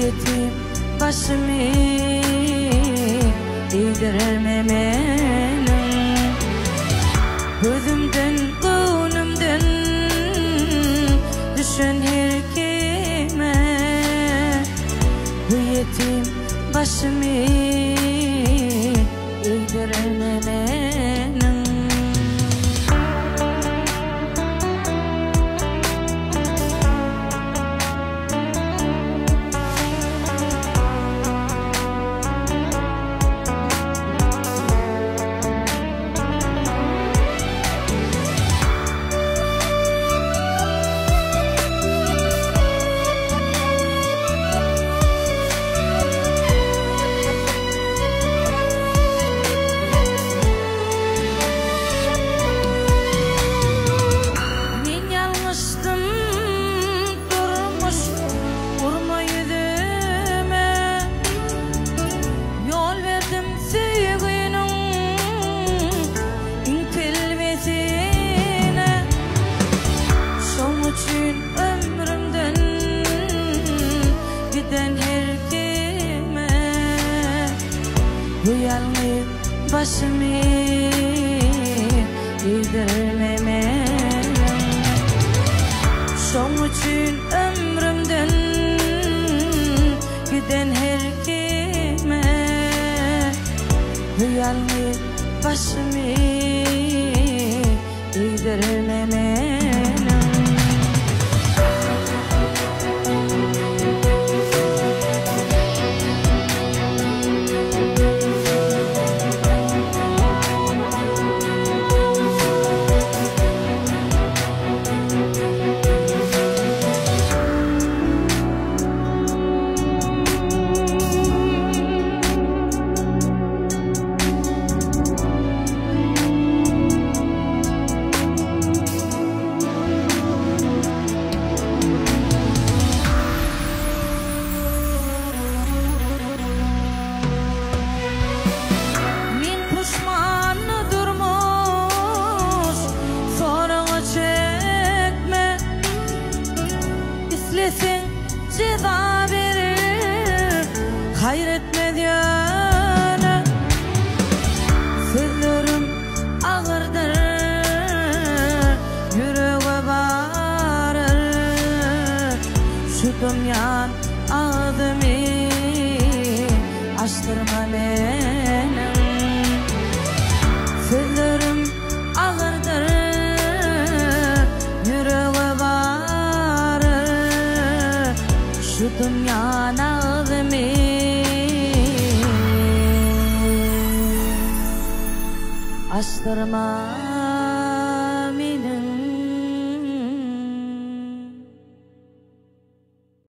yetim başımı eğdirme menim. Gözümden gönlümden düşen her kime bu yetim başımı eğdirme menim. Ömrümden giden her kime bu yalnız başımı eğdirme menim. Şom için ömrümden giden her kime bu yalnız başımı eğdirme menim. Sen ceza verir, hayretme diyene. Sözlerim ağırdır, yüreğe varır. Şu dünyanın ağzımı açtırma benim. Sözlerim ağırdır, yüreğe şu dünyanın ağzımı açtırma.